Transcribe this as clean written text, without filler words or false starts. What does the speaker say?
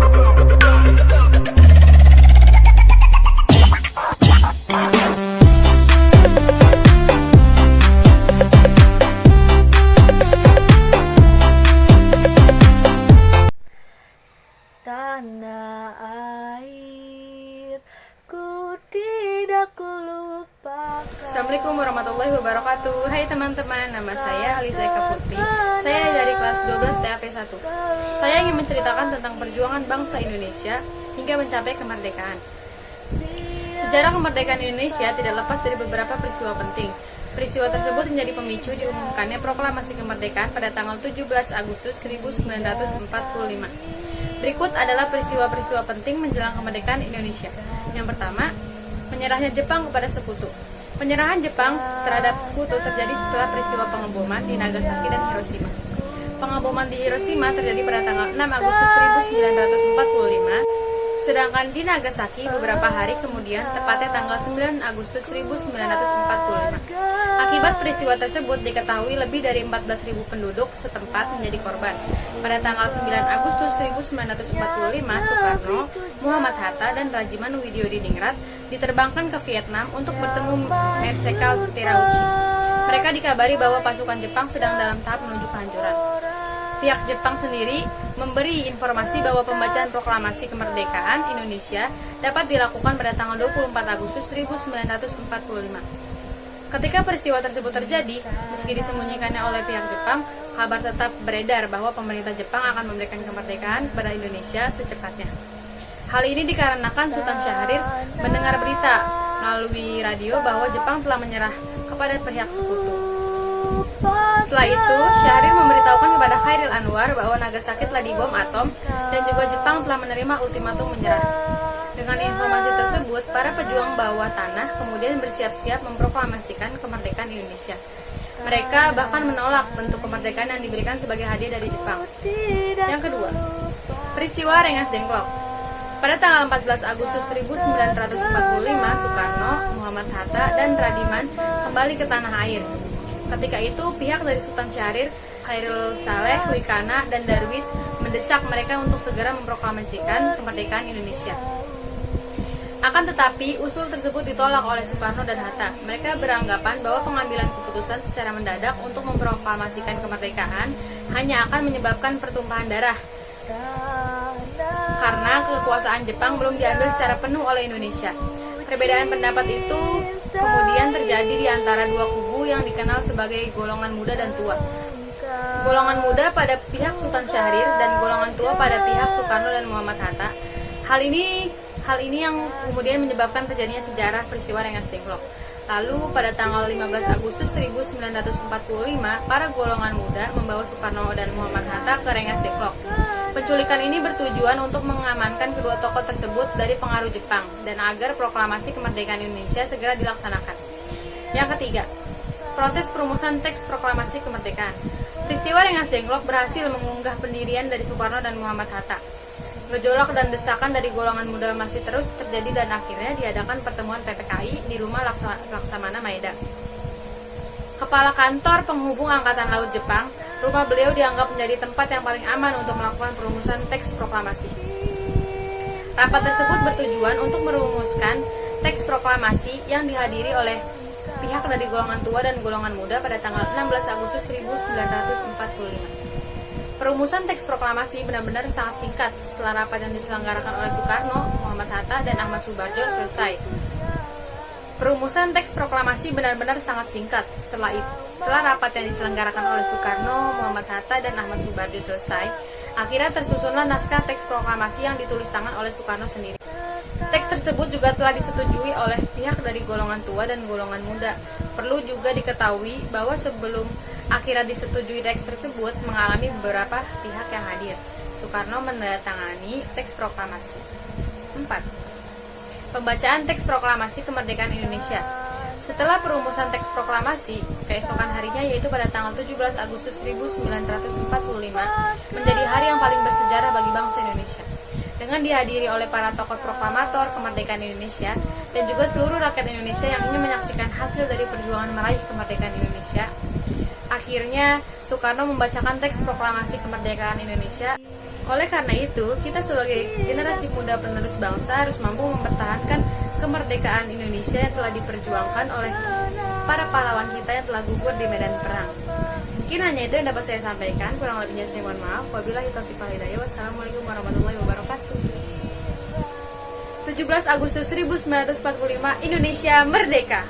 Tanah air ku tidak kulupakan. Assalamualaikum warahmatullahi wabarakatuh. Hai teman-teman, nama saya Alisa Eka Putri. Saya dari kelas 12 TAP 1. Saya ingin menceritakan tentang perjuangan bangsa Indonesia hingga mencapai kemerdekaan. Sejarah kemerdekaan Indonesia tidak lepas dari beberapa peristiwa penting. Peristiwa tersebut menjadi pemicu diumumkannya proklamasi kemerdekaan pada tanggal 17 Agustus 1945. Berikut adalah peristiwa-peristiwa penting menjelang kemerdekaan Indonesia. Yang pertama, menyerahnya Jepang kepada sekutu. Penyerahan Jepang terhadap sekutu terjadi setelah peristiwa pengeboman di Nagasaki dan Hiroshima. Pengeboman di Hiroshima terjadi pada tanggal 6 Agustus 1945, sedangkan di Nagasaki beberapa hari kemudian, tepatnya tanggal 9 Agustus 1945. Akibat peristiwa tersebut diketahui lebih dari 14.000 penduduk setempat menjadi korban. Pada tanggal 9 Agustus 1945, Soekarno, Muhammad Hatta, dan Rajiman Widyodiningrat diterbangkan ke Vietnam untuk bertemu Marsekal Terauchi. Mereka dikabari bahwa pasukan Jepang sedang dalam tahap menuju kehancuran. Pihak Jepang sendiri memberi informasi bahwa pembacaan proklamasi kemerdekaan Indonesia dapat dilakukan pada tanggal 24 Agustus 1945. Ketika peristiwa tersebut terjadi, meski disembunyikannya oleh pihak Jepang, kabar tetap beredar bahwa pemerintah Jepang akan memberikan kemerdekaan kepada Indonesia secepatnya. Hal ini dikarenakan Sultan Syahrir mendengar berita melalui radio bahwa Jepang telah menyerah kepada pihak sekutu. Setelah itu, Syahrir memberitahukan kepada Khairil Anwar bahwa Nagasaki telah dibom atom dan juga Jepang telah menerima ultimatum menyerah. Dengan informasi tersebut, para pejuang bawah tanah kemudian bersiap-siap memproklamasikan kemerdekaan Indonesia. Mereka bahkan menolak bentuk kemerdekaan yang diberikan sebagai hadiah dari Jepang. Yang kedua, peristiwa Rengas Dengklok. Pada tanggal 14 Agustus 1945, Soekarno, Muhammad Hatta, dan Radiman kembali ke tanah air. Ketika itu, pihak dari Sultan Syahrir, Khairul Saleh, Wikana, dan Darwis mendesak mereka untuk segera memproklamasikan kemerdekaan Indonesia. Akan tetapi, usul tersebut ditolak oleh Soekarno dan Hatta. Mereka beranggapan bahwa pengambilan keputusan secara mendadak untuk memproklamasikan kemerdekaan hanya akan menyebabkan pertumpahan darah, karena kekuasaan Jepang belum diambil secara penuh oleh Indonesia. Perbedaan pendapat itu kemudian terjadi di antara dua kubu yang dikenal sebagai golongan muda dan tua. Golongan muda pada pihak Sultan Syahrir dan golongan tua pada pihak Soekarno dan Muhammad Hatta. Hal ini yang kemudian menyebabkan terjadinya sejarah peristiwa Rengas Dengklok. Lalu pada tanggal 15 Agustus 1945, para golongan muda membawa Soekarno dan Muhammad Hatta ke Rengas Dengklok. Penculikan ini bertujuan untuk mengamankan kedua tokoh tersebut dari pengaruh Jepang dan agar proklamasi kemerdekaan Indonesia segera dilaksanakan. Yang ketiga, proses perumusan teks proklamasi kemerdekaan. Peristiwa Rengas Dengklok berhasil mengunggah pendirian dari Soekarno dan Muhammad Hatta. Gejolak dan desakan dari golongan muda masih terus terjadi dan akhirnya diadakan pertemuan PPKI di rumah Laksamana Maeda. Kepala Kantor Penghubung Angkatan Laut Jepang, rumah beliau dianggap menjadi tempat yang paling aman untuk melakukan perumusan teks proklamasi. Rapat tersebut bertujuan untuk merumuskan teks proklamasi yang dihadiri oleh pihak dari golongan tua dan golongan muda pada tanggal 16 Agustus 1945. Perumusan teks proklamasi benar-benar sangat singkat setelah rapat yang diselenggarakan oleh Soekarno, Muhammad Hatta, dan Ahmad Subarjo selesai. Perumusan teks proklamasi benar-benar sangat singkat setelah rapat yang diselenggarakan oleh Soekarno, Muhammad Hatta, dan Ahmad Subarjo selesai. Akhirnya tersusunlah naskah teks proklamasi yang ditulis tangan oleh Soekarno sendiri. Teks tersebut juga telah disetujui oleh pihak dari golongan tua dan golongan muda. Perlu juga diketahui bahwa sebelum akhirnya disetujui teks tersebut mengalami beberapa pihak yang hadir. Soekarno menandatangani teks proklamasi. 4. Pembacaan teks proklamasi kemerdekaan Indonesia. Setelah perumusan teks proklamasi, keesokan harinya yaitu pada tanggal 17 Agustus 1945 menjadi hari yang paling bersejarah bagi bangsa Indonesia. Dengan dihadiri oleh para tokoh proklamator kemerdekaan Indonesia dan juga seluruh rakyat Indonesia yang ingin menyaksikan hasil dari perjuangan meraih kemerdekaan Indonesia, akhirnya Soekarno membacakan teks proklamasi kemerdekaan Indonesia Oleh karena itu, kita sebagai generasi muda penerus bangsa harus mampu mempertahankan kemerdekaan Indonesia yang telah diperjuangkan oleh para pahlawan kita yang telah gugur di medan perang. Mungkin hanya itu yang dapat saya sampaikan, kurang lebihnya saya mohon maaf. Wabillahi taufiq wal hidayah. Wassalamualaikum warahmatullahi wabarakatuh. 17 Agustus 1945, Indonesia merdeka.